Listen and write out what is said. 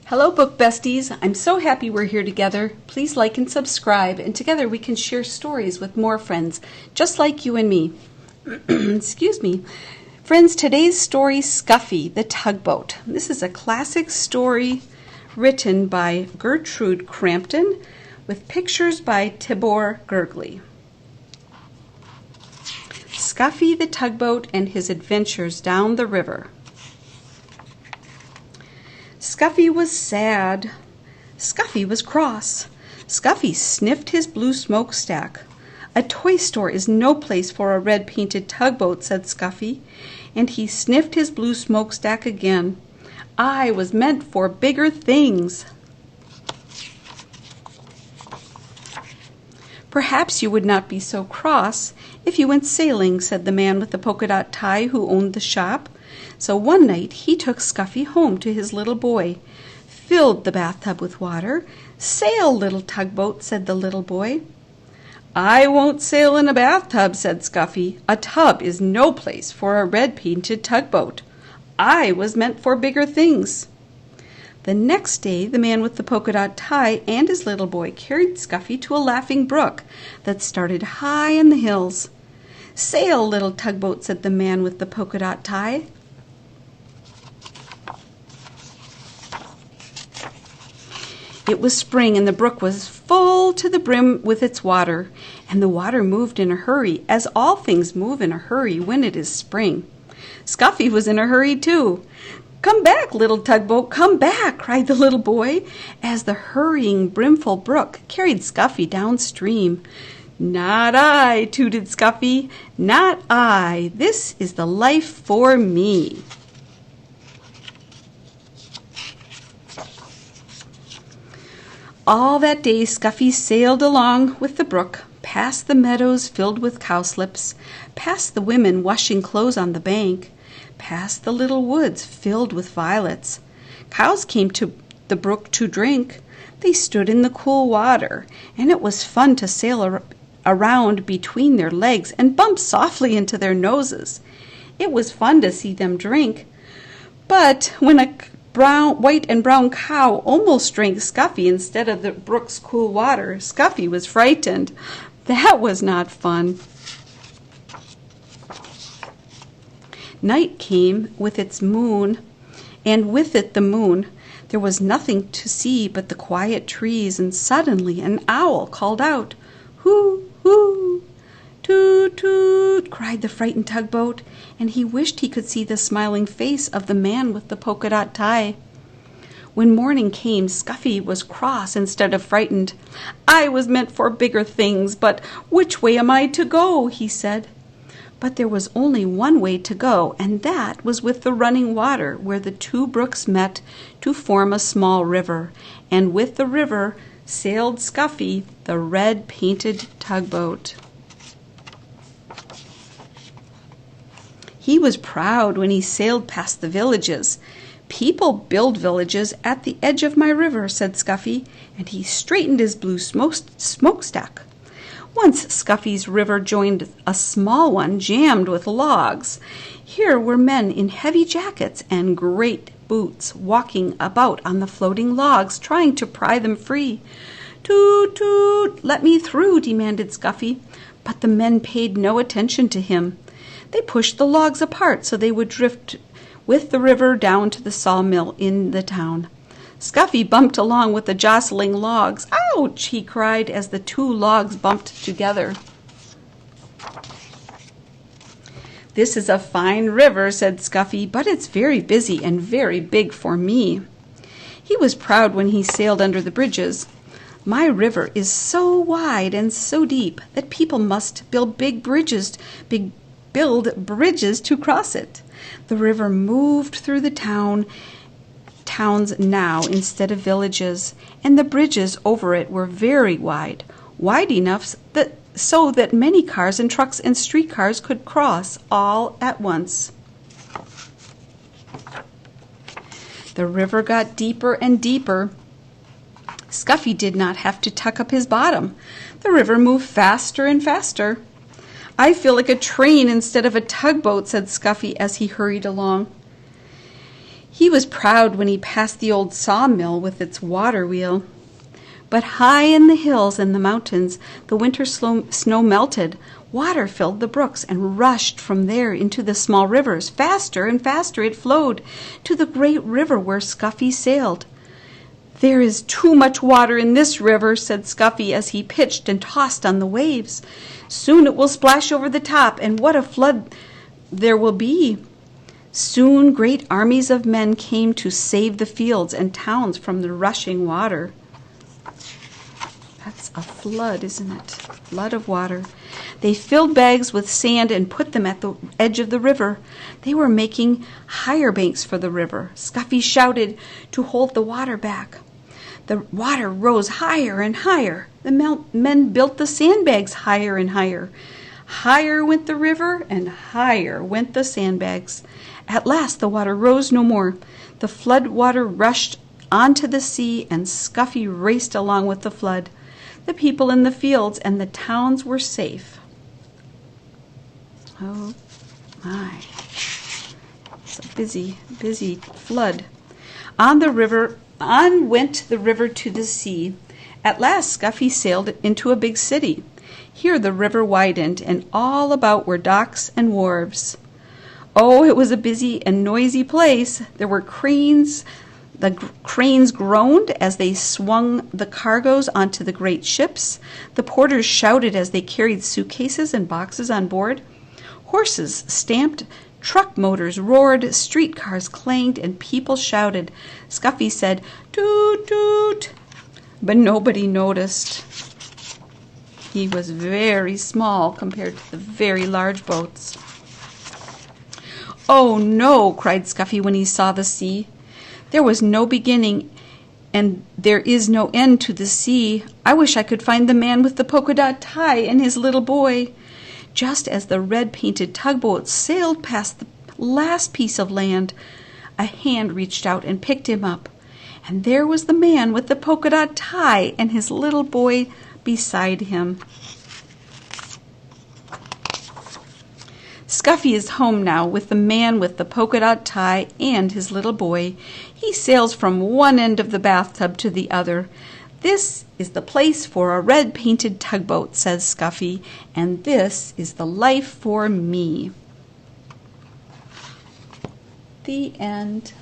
Hello, book besties. I'm so happy we're here together. Please like and subscribe, and together we can share stories with more friends, just like you and me. Excuse me. Friends, today's story, Scuffy, the Tugboat. This is a classic story written by Gertrude Crampton with pictures by Tibor Gergely. Scuffy the Tugboat and His Adventures Down the River. Scuffy was sad. Scuffy was cross. Scuffy sniffed his blue smokestack. A toy store is no place for a red-painted tugboat, said Scuffy, and he sniffed his blue smokestack again. I was meant for bigger things. Perhaps you would not be so cross if you went sailing, said the man with the polka-dot tie who owned the shop. So one night he took Scuffy home to his little boy, filled the bathtub with water. Sail, little tugboat, said the little boy. I won't sail in a bathtub, said Scuffy. A tub is no place for a red-painted tugboat. I was meant for bigger things. The next day the man with the polka-dot tie and his little boy carried Scuffy to a laughing brook that started high in the hills. Sail, little tugboat, said the man with the polka-dot tie. It was spring, and the brook was full to the brim with its water, and the water moved in a hurry, as all things move in a hurry when it is spring. Scuffy was in a hurry, too. Come back, little tugboat, come back, cried the little boy, as the hurrying, brimful brook carried Scuffy downstream. Not I, tooted Scuffy, not I. This is the life for me. All that day Scuffy sailed along with the brook, past the meadows filled with cowslips, past the women washing clothes on the bank, past the little woods filled with violets. Cows came to the brook to drink. They stood in the cool water, and it was fun to sail around between their legs and bump softly into their noses. It was fun to see them drink. But when a white and brown cow almost drank Scuffy instead of the brook's cool water, Scuffy was frightened. That was not fun. Night came with its moon, and with it the moon. There was nothing to see but the quiet trees, and suddenly an owl called out, "Hoo, hoo!" "Toot, toot!" cried the frightened tugboat, and he wished he could see the smiling face of the man with the polka-dot tie. When morning came, Scuffy was cross instead of frightened. I was meant for bigger things, but which way am I to go? He said. But there was only one way to go, and that was with the running water, where the two brooks met to form a small river, and with the river sailed Scuffy, the red-painted tugboat. He was proud when he sailed past the villages. People build villages at the edge of my river, said Scuffy, and he straightened his blue smokestack. Once Scuffy's river joined a small one jammed with logs. Here were men in heavy jackets and great boots walking about on the floating logs, trying to pry them free. Toot, toot, let me through, demanded Scuffy, but the men paid no attention to him. They pushed the logs apart so they would drift with the river down to the sawmill in the town. Scuffy bumped along with the jostling logs. Ouch! He cried as the two logs bumped together. This is a fine river, said Scuffy, but it's very busy and very big for me. He was proud when he sailed under the bridges. My river is so wide and so deep that people must build bridges to cross it. The river moved through the towns now instead of villages, and the bridges over it were very wide enough so that many cars and trucks and streetcars could cross all at once. The river got deeper and deeper. Scuffy did not have to tuck up his bottom. The river moved faster and faster. I feel like a train instead of a tugboat, said Scuffy as he hurried along. He was proud when he passed the old sawmill with its water wheel. But high in the hills and the mountains, the winter snow melted. Water filled the brooks and rushed from there into the small rivers. Faster and faster it flowed to the great river where Scuffy sailed. "There is too much water in this river," said Scuffy as he pitched and tossed on the waves. "Soon it will splash over the top, and what a flood there will be." Soon great armies of men came to save the fields and towns from the rushing water. That's a flood, isn't it? Flood of water. They filled bags with sand and put them at the edge of the river. They were making higher banks for the river. Scuffy shouted to hold the water back. The water rose higher and higher. The men built the sandbags higher and higher. Higher went the river, and higher went the sandbags. At last the water rose no more. The flood water rushed onto the sea, and Scuffy raced along with the flood. The people in the fields and the towns were safe. Oh my. It's a busy, busy flood. On went the river to the sea. At last Scuffy sailed into a big city. Here the river widened, and all about were docks and wharves. Oh, it was a busy and noisy place. There were cranes. The cranes groaned as they swung the cargoes onto the great ships. The porters shouted as they carried suitcases and boxes on board. Horses stamped, truck motors roared, streetcars clanged, and people shouted. Scuffy said, "Toot, toot," but nobody noticed. He was very small compared to the very large boats. "Oh, no," cried Scuffy when he saw the sea. "There was no beginning, and there is no end to the sea. I wish I could find the man with the polka-dot tie and his little boy." Just as the red-painted tugboat sailed past the last piece of land, a hand reached out and picked him up, and there was the man with the polka-dot tie and his little boy beside him. Scuffy is home now with the man with the polka-dot tie and his little boy. He sails from one end of the bathtub to the other. "This is the place for a red-painted tugboat," says Scuffy, "and this is the life for me." The end.